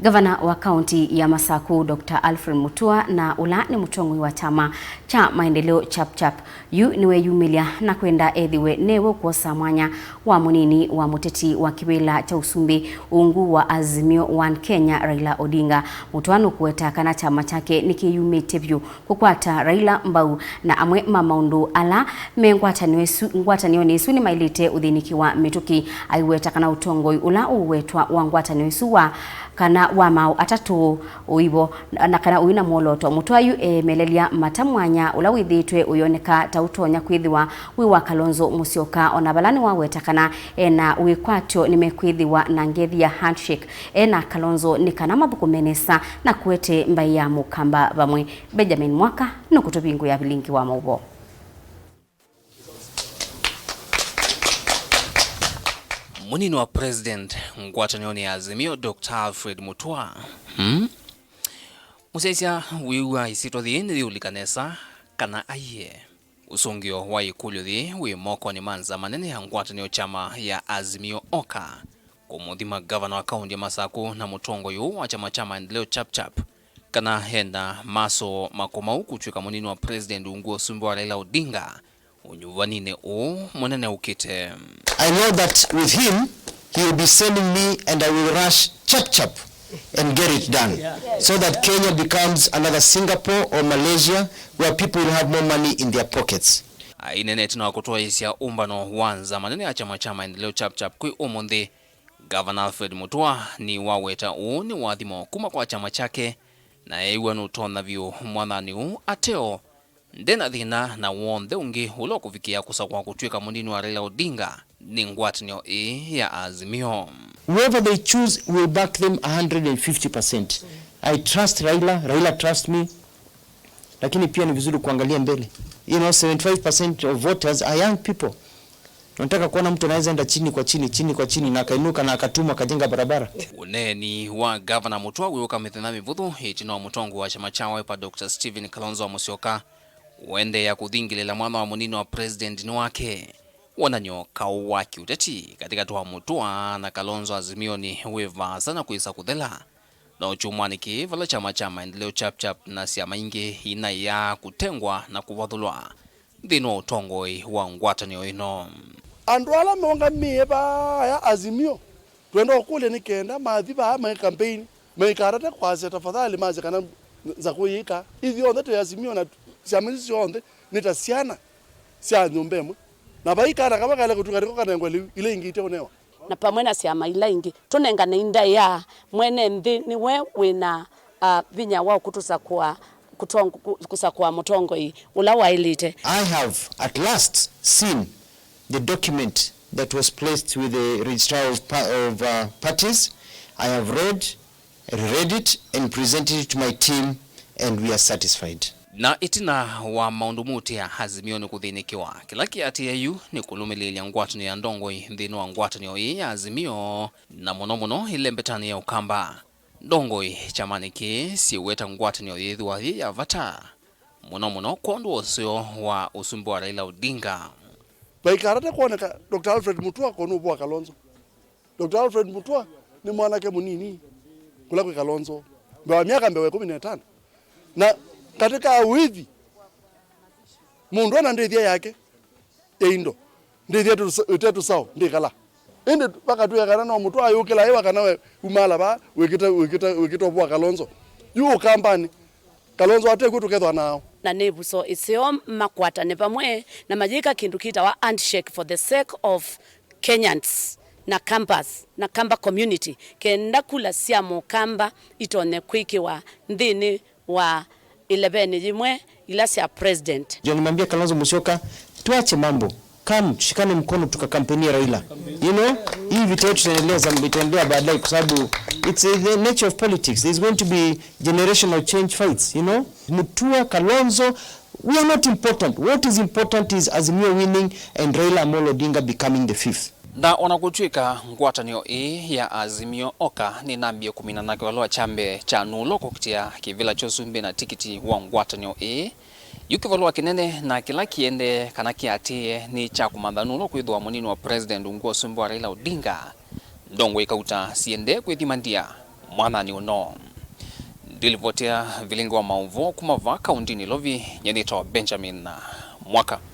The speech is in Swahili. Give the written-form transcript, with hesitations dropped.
Gavana wa kaunti ya Masaku Dr. Alfred Mutua na ulani mutongwi wa chama cha maendeleo chap niwe yumilia na kwenda ethiwe newe kuosa mwanya wa Munini wa muteti wa kibila cha Musumbi ungu wa Azimio 1 Kenya Raila Odinga. Mutuano kuweta kana chama chake nikiyumite byu kukwata Raila mbau na amwe mamaundu ala ngwatanio nesu ni mailite udhiniki wa mituki aiweta kana utongoi ula uwetwa wa ngwatanio nesu wa kana wa mau atatu uibo na kana uina moloto mutwayu melelia matamwanya ula withitwe uyoneka tautonya kwithiwa wiwa Kalonzo Musyoka onabalani wa wetakana na wikwatyo nimekwithiwa na ngethi ya handshake na Kalonzo nikana mabuku menesa na kuete mbai ya mukamba bamwe. Benjamin Mwaka nukutubingu ya bilingi wa maubo. Munini wa President ngwatanio ya Azimio Dr. Alfred Mutua musesia wiwa isito thini ulikanesa kana aye usongio wa ikulyo thi wi moko ni manza manene ya ngwatanio chama ya Azimio Oka kumuthima gavana wa kaunti ya Masaku na mutongo yu wa chama cha maendeleo chap kana henda maso makomau kuchwika Munini wa President ungu Musumbi wa Raila Odinga unyuvanine munene ukite. I know that with him, he will be sending me and I will rush chap and get it done. So that Kenya becomes another Singapore or Malaysia where people will have more money in their pockets. Inene tuna kutoa isia umbano wanza manene ya chama cha maendeleo chap kui umundi Gavana Alfred Mutua ni waweta ni wadhimo kuma kwa chama chake na ewa nutona vyu mwanani ateo ndena dhina na wonde ungi ulo kufikia kusa kwa kutwika Munini wa Raila Odinga ni ngwatanio ya Azimio. Whoever they choose will back them 150%. I trust Raila trusts me. Lakini pia ni vizuri kuangalia mbele. 75% of voters are young people. Nataka kuona mtu anaweza enda chini kwa chini na akainuka na akatuma akajenga barabara. Uneni wa Gavana Mutua wiuka mithenami vuthu hitino mutongo wa chama chawe pa Dr. Stephen Kalonzo wa Musyoka uende ya kuthingilela mwana wa Munini wa President ni wake wananyo kauwaki uteti katika tuwa Mutua na Kalonzo Azimio ni weva sana kuisa kuthela na uchumwani kivala chama cha maendeleo chap na siama ingi ina ya kutengwa na kuvathulwa dhino utongoi wa ngwatanio ino. Andwala meonga mieba ya Azimio tuenda kule nikenda maadhiba ama campaign meikarata kwa tafadhali maze kana Nzakue hivyo ndeto ya Azimio na siamisi yonde nitasiana sia nyombemo na baikara kama kale kutukari kwa kanengwa ile ingite onewa na pamwena siama ila ingi tunenga na inda ya mwene ndi niwe wina vinya wao kutusa kwa kusakwa mutongo hii ula wailite. I have at last seen the document that was placed with the registrar of parties. I have read it and presented it to my team and we are satisfied. Na itina wa maundumuti ya Azimio ni kuthinikiwa kila kiatiyu ni kulumililia ngwatanio ya ndongoi nthini wa ngwatanio ya Azimio na muno ile mbetani ya ukamba ndongoi chamaniki siweta ngwatanio yithiwa ya vata muno kondu osio wa Musumbi wa Raila Odinga. Baikarata kuoneka Dr. Alfred Mutua konu bwa Kalonzo. Dr. Alfred Mutua ni mwanake Munini kula kwa Kalonzo mbewa miaka mbewe 15 na katika withi mundu ana ndithia yake eindo ndithia tetu sawa ndikala ende baka tu yakana no Mutua yukila yewa kana umala ba wikita bwa Kalonzo yu kampani Kalonzo ate kutukethwa nao na nebuso isio makwata ne pamwe na majika kindu kita wa handshake for the sake of Kenyans na campus na kamba community kenda kula siamo kamba itone kwiki wa ndini wa 11 jimwe ila sia president. John nimwambia Kalonzo Musyoka tuache mambo. Tushikane mkono tukakampenia Raila. Hii vita yetu tutaendelea baadaye kwa sababu it's the nature of politics. There's going to be generational change fights, Mutua, Kalonzo, we are not important. What is important is Azimio winning and Raila Amolo Odinga becoming the fifth. Na onakutwika ngwatanio ya Azimio Oka ni nambia 18 walwa chambe cha nulo kukitia kivila cha Musumbi na tikiti wa ngwatanio yukivalwa kinene na kila kiende kana kiatie ni cha kumandhanulo kwithwa Munini wa President ungu Musumbi wa Raila Odinga ndongo ikauta siende kwithimandia mwana ni uno ndilivotea vilingo wa mauvo kumavaka undini lovi nyenito Benjamin Mwaka.